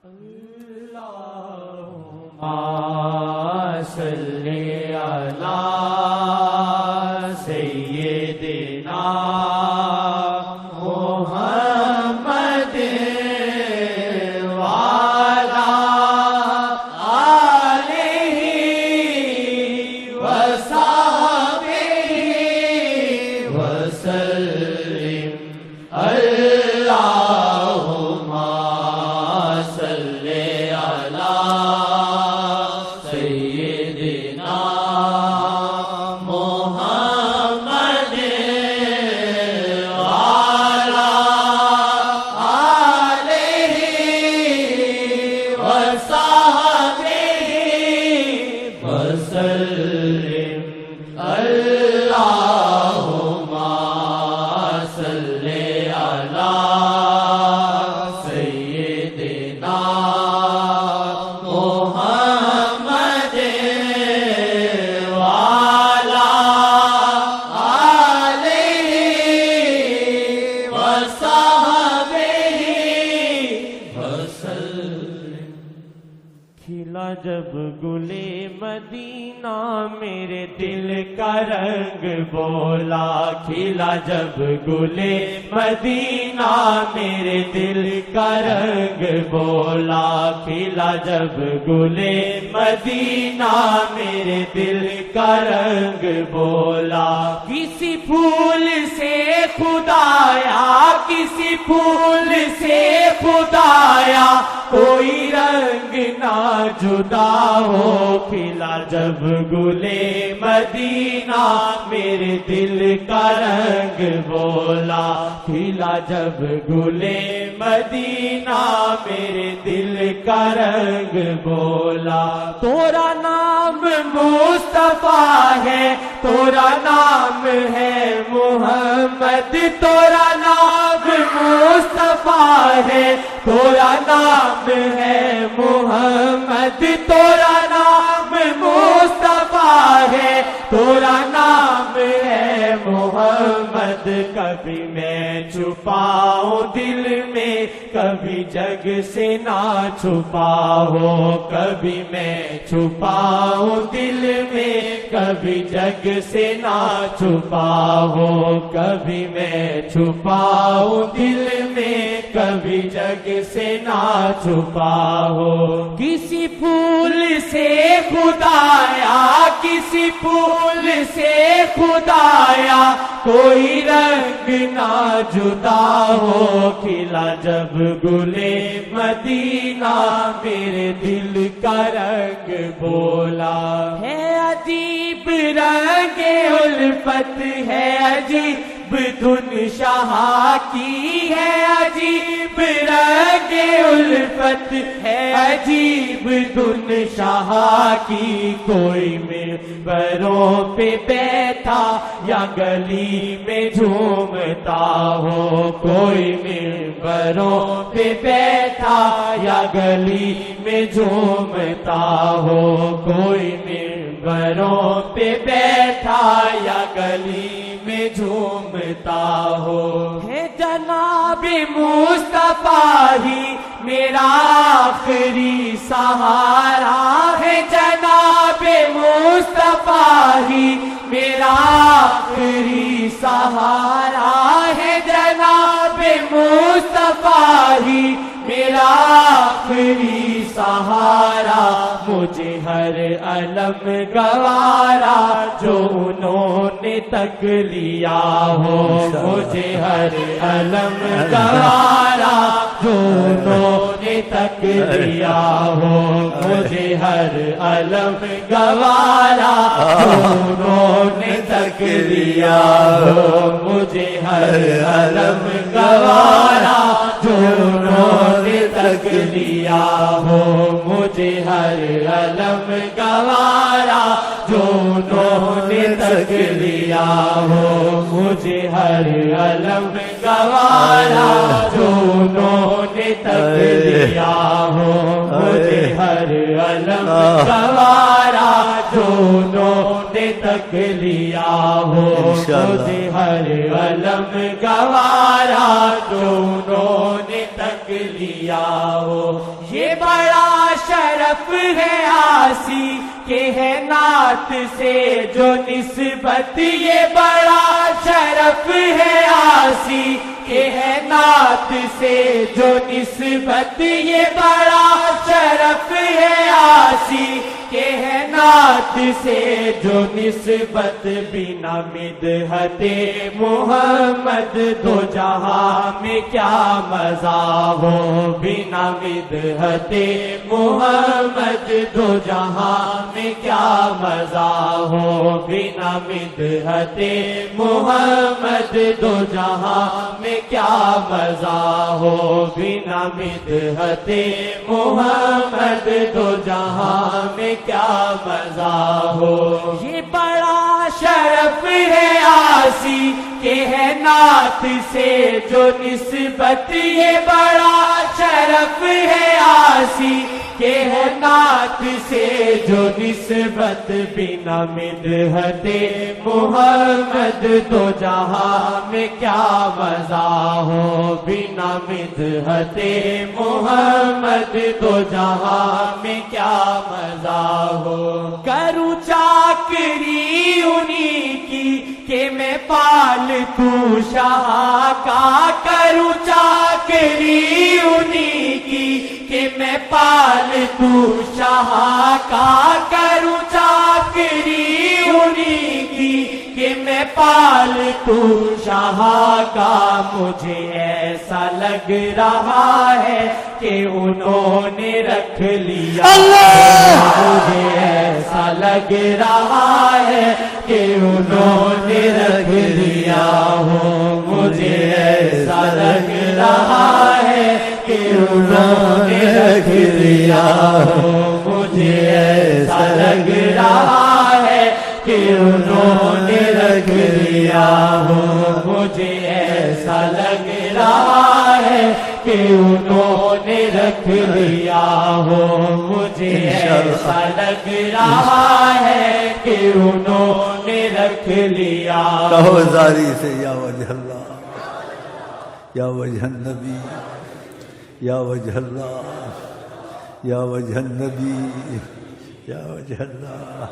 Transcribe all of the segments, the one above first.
اللہم صلی علی سیدنا محمد وعلی آلہ وصحبہ وسلم اللہم صلی علی سیدنا محمد وعلی آلہ وصحبہ وسلم اللہم صلی علی سیدنا محمد وعلی آلہ وصحبہ وسلم۔ کھلا جب گلے مدینہ میرے دل کا رنگ بولا، کھلا جب گلے مدینہ میرے دل کا رنگ بولا، کھلا جب گلے مدینہ میرے دل کا رنگ بولا۔ کسی پھول سے خدایا، کسی پھول سے خدایا کوئی رنگ نہ جدا ہو، کھلا جب گلے مدینہ میرے دل کا رنگ بولا، کھلا جب گلے مدینہ میرے دل کا رنگ بولا۔ تورا نام مصطفیٰ ہے، تورا نام ہے محمد، تورا نام مصطفیٰ ہے، تورا نام ہے محمد، تورا نام مصطفیٰ ہے، تورا نام ہے محمد۔ کبھی میں چھپاؤں دل میں، کبھی جگ سے نہ چھپاؤ، کبھی میں چھپاؤں دل میں، کبھی جگ سے نہ چھپاؤ، کبھی میں چھپاؤں دل میں، کبھی جگ سے نہ چھپاؤ۔ کسی پھول سے خدایا، کسی پھول سے خدایا کوئی رنگ نہ جدا ہو، کھلا جب گلے مدینہ میرے دل کا رنگ بولا۔ ہے عجیب رنگ الفت، ہے عجیب دھن شاہ کی، ہے عجیب رنگ الفت، ہے عجیب دھن شاہ کی۔ کوئی ممبروں پہ بیٹھا یا گلی میں جھومتا ہو، کوئی ممبروں پہ بیٹھا یا گلی میں جھومتا ہو، کوئی ممبروں پہ بیٹھا یا گلی میں جھومتا ہو۔ ہے جناب مصطفیٰ ہی میرا آخری سہارا، ہے جناب مصطفیٰ ہی میرا آخری سہارا، ہے جناب مصطفیٰ ہی میرا آخری سہارا۔ مجھے ہر علم گوارا جو انہوں نے تک لیا ہو، مجھے ہر علم گوارا جو انہوں نے تک لیا ہو، مجھے ہر علم گوارا جو انہوں نے تک لیا ہو، مجھے ہر علم گوارا جو انہوں نے تک لیا ہو، مجھے ہر علم گوارا جو انہوں نے تک لیا ہو، مجھے ہر علم گوارا جو انہوں نے تک لیا ہو، مجھے ہر علم گوارا جو انہوں نے تک لیا ہو، مجھے ہر علم گوارا جو انہوں نے تک لیا لیا ہو. یہ بڑا شرف ہے آسی کہ ہے نعت سے جو نسبت. یہ بڑا شرف ہے آسی کہ ہے نعت سے جو نسبت. یہ بڑا شرف ہے آسی کہ ہے نعت سے جو نسبت. بنا مدحت محمد دو جہاں میں کیا مزہ ہو. بنا مدحت محمد دو جہاں میں کیا مزہ ہو. بنا مدحت محمد دو جہاں میں کیا مزہ ہو. بنا مدحت محمد دو جہاں میں کیا مزہ ہو. یہ بڑا شرف ہے آسی کہ ہے نعت سے جو نسبت. یہ بڑا شرف ہے آسی کہ ہے نعت سے جو نسبت. بنا مدحت محمد دو جہاں میں کیا مزہ ہو. بنا مدحت محمد دو جہاں میں کیا مزہ ہو. کروں چاکری انہی کی کہ میں پالتوں شاہ کا. کروں چاکری انہی کی کہ میں پالتوں شاہ کا. کروں چاکری انہی کی کہ میں پالتوں شاہ کا. مجھے ایسا لگ رہا ہے کہ انہوں نے رکھ لیا. مجھے ایسا لگ رہا ہے کہ انہوں نے رکھ لیا ہو. مجھے ایسا لگ رہا ہے کہ انہوں نے رکھ لیا ہو. مجھے ایسا لگ رہا ہے کہ انہوں نے رکھ لیا ہو. مجھے ایسا لگ رہا ہے کہ انہوں نے رکھ لیا ہو. مجھے ایسا لگ رہا ہے کہ انہوں نے رکھ لیا. کہو زاری سے یا وجہ اللہ یا وجہ النبی یا وجہ اللہ یا وجہ النبی یا وجہ اللہ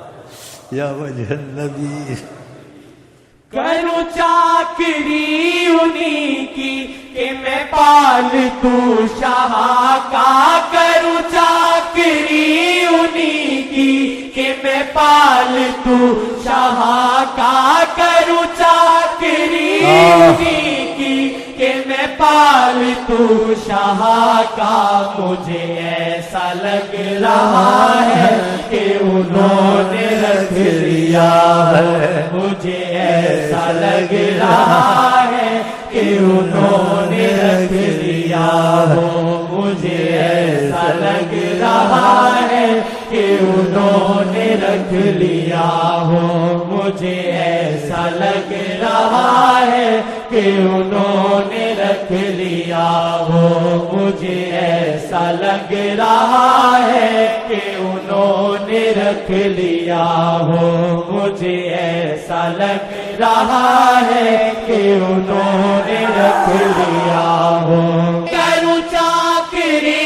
یا وجہ النبی. کروں چاکری انہی کی کہ میں پالتوں شاہ کا. کروں چاکری انہی کی کہ میں پالتوں شاہ کا. کروں چاکری انہی کی کہ میں پالتوں شاہ کا. مجھے ایسا لگ رہا ہے کہ انہوں نے رکھ لیا ہے. مجھے ایسا لگ رہا ہے کہ انہوں نے رکھ لیا ہو. مجھے ایسا لگ رہا ہے کہ انہوں نے رکھ لیا ہو. مجھے ایسا لگ رہا ہے کہ انہوں نے رکھ لیا ہو. مجھے ایسا لگ رہا ہے کہ انہوں نے رکھ لیا ہو. مجھے ایسا لگ رہا ہے کہ انہوں نے رکھ لیا ہو. کروں چاکری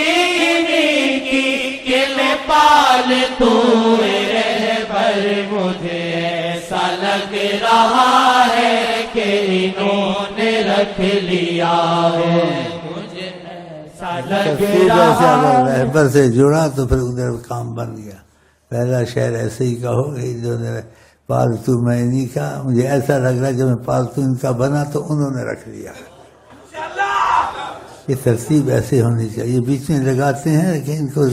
انہی کی کہ میں پالتوں رہبر. مجھے ایسا لگ رہا ہے کہ انہوں نے رکھ لیا ہے. مجھے ایسا لگ رہا ہے. رہبر سے جڑا تو پھر ادھر کام بن گیا. پہلا شعر ایسے ہی کہو گے جو پالتو میں نہیں کہا. مجھے ایسا لگ رہا ہے کہ میں پالتو ان کا بنا تو انہوں نے رکھ لیا. یہ ترتیب ایسے ہونی چاہیے. بیچ میں لگاتے ہیں لیکن ان کو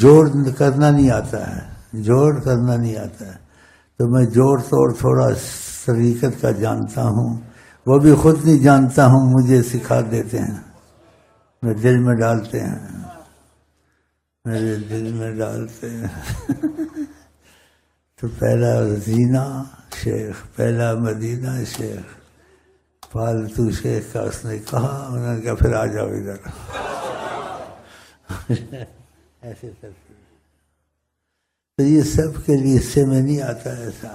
جوڑ کرنا نہیں آتا ہے. جوڑ کرنا نہیں آتا ہے. تو میں جوڑ توڑ تھوڑا طریقت کا جانتا ہوں. وہ بھی خود نہیں جانتا ہوں, مجھے سکھا دیتے ہیں. میرے دل میں ڈالتے ہیں, میرے دل میں ڈالتے ہیں. تو پہلا زینہ شیخ, پہلا مدینہ شیخ, فالتو شیخ کا اس نے کہا. انہوں نے کہا پھر آ جاؤ ادھر. ایسے ترتیب. تو یہ سب کے لیے حصے میں نہیں آتا ایسا,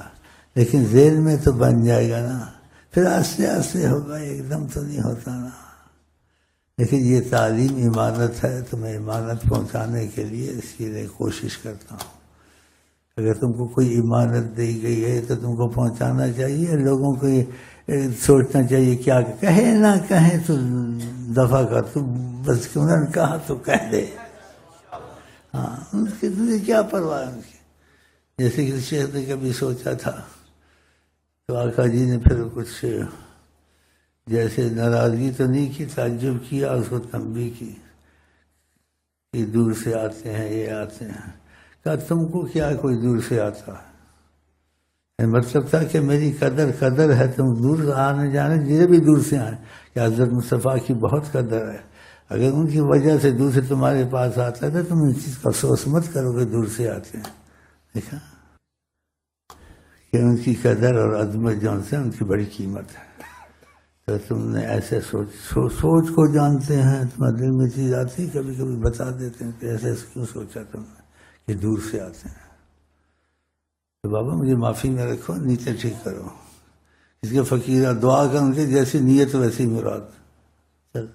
لیکن ذہن میں تو بن جائے گا نا. پھر آہستہ آہستہ ہوگا, ایک دم تو نہیں ہوتا نا. لیکن یہ تعلیم امانت ہے، تو میں امانت پہنچانے کے لیے اس کے لیے کوشش کرتا ہوں۔ اگر تم کو کوئی امانت دی گئی ہے تو تم کو پہنچانا چاہیے۔ لوگوں کو یہ سوچنا چاہیے کیا کہے نہ کہیں تو دفع کر، تو بس کیوں نہ کہا تو کہہ دے۔ ہاں، ان کی تجھے کیا پرواہ ان کی۔ جیسے کہ شیخ نے کبھی سوچا تھا تو آقا جی نے پھر کچھ جیسے ناراضگی تو نہیں کی، تعجب کیا، اس کو تنبیہ کی کہ دور سے آتے ہیں، یہ آتے ہیں۔ کہا تم کو کیا کوئی دور سے آتا ہے؟ مطلب تھا کہ میری قدر ہے، تم دور سے آنے جانے جسے بھی دور سے آئیں، کہ حضرت مصطفیٰ کی بہت قدر ہے۔ اگر ان کی وجہ سے دوسرے تمہارے پاس آتا ہے تو تم اس چیز کا افسوس مت کرو کہ دور سے آتے ہیں۔ دیکھا کہ ان کی قدر اور عظمت جو سے ان کی بڑی قیمت ہے۔ تو تم نے ایسے سوچ کو جانتے ہیں، تمہارے دل میں چیز آتی ہے، کبھی کبھی بتا دیتے ہیں کہ ایسے کیوں سوچا تم نے کہ دور سے آتے ہیں۔ تو بابا مجھے معافی میں رکھو، نیچے ٹھیک کرو، اس کے فقیرہ دعا کر ان کے جیسی نیت ویسی مراد۔ چل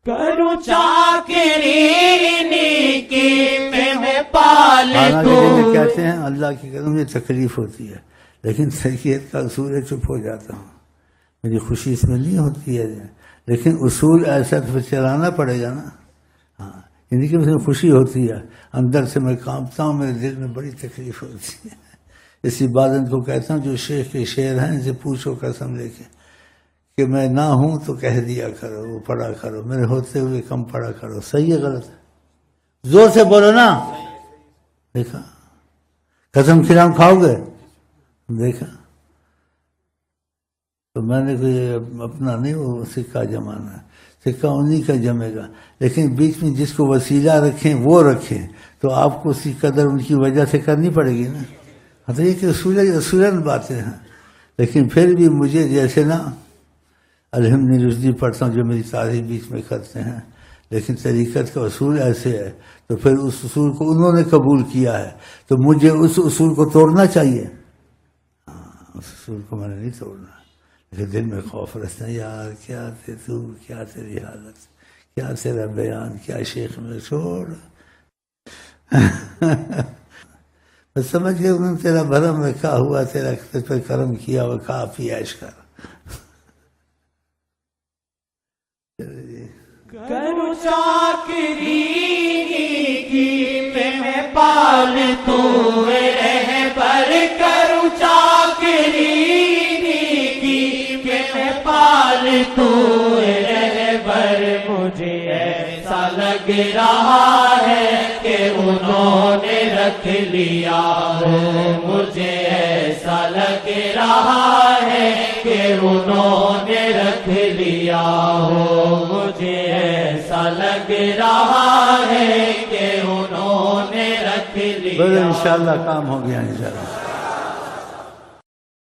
کروں چاکری نیکی میں پال حالانکہ تو جنہیں کہتے ہیں اللہ کی قدم مجھے تکلیف ہوتی ہے، لیکن ترکیت کا اصول ہے، چپ ہو جاتا ہوں، میری خوشی اس میں نہیں ہوتی ہے، لیکن اصول ایسا تو چلانا پڑے گا نا۔ ہاں، یعنی کہ اس میں خوشی ہوتی ہے، اندر سے میں کانپتا ہوں، میرے دل میں بڑی تکلیف ہوتی ہے۔ اس عبادت کو کہتا ہوں جو شیخ کے شعر ہیں، ان سے پوچھو قسم لے کے کہ میں نہ ہوں تو کہہ دیا کرو، وہ پڑھا کرو، میرے ہوتے ہوئے کم پڑھا کرو۔ صحیح ہے غلط ہے؟ زور سے بولو نا۔ دیکھا قسم کھلام کھاؤ گے؟ دیکھا تو میں نے کوئی اپنا نہیں وہ سکہ جمانا ہے، سکہ انہی کا جمے گا، لیکن بیچ میں جس کو وسیلہ رکھیں وہ رکھیں، تو آپ کو اس کی قدر ان کی وجہ سے کرنی پڑے گی نا۔ ہاں تو یہ کہ اصولاً باتیں ہیں، لیکن پھر بھی مجھے جیسے نا الحمد رشدی پڑھتا ہوں جو میری تعریف بیچ میں کرتے ہیں، لیکن طریقت کا اصول ایسے ہے، تو پھر اس اصول کو انہوں نے قبول کیا ہے تو مجھے اس اصول کو توڑنا چاہیے۔ ہاں، اس اصول کو میں نے نہیں توڑنا، لیکن دل میں خوف رہتا ہے، یار کیا تھے تو، کیا تیری حالت، کیا تیرا بیان، کیا شیخ میں چھوڑ۔ بس سمجھ گئے انہوں نے تیرا بھرم رکھا ہوا، تیرا پر کرم کیا ہوا، کھا پی عیش کر۔ کروں چاکری نیکی میں پال تو رہبر، کروں چاکری نیکی میں پال تو رہبر، مجھے ایسا لگ رہا ہے کہ انہوں نے رکھ لیا ہے، مجھے ایسا لگ رہا ہے کہ انہوں نے رکھ لیا ہو، مجھے ایسا لگ رہا ہے کہ انہوں نے رکھ لیا۔ انشاءاللہ کام ہو گیا انشاءاللہ۔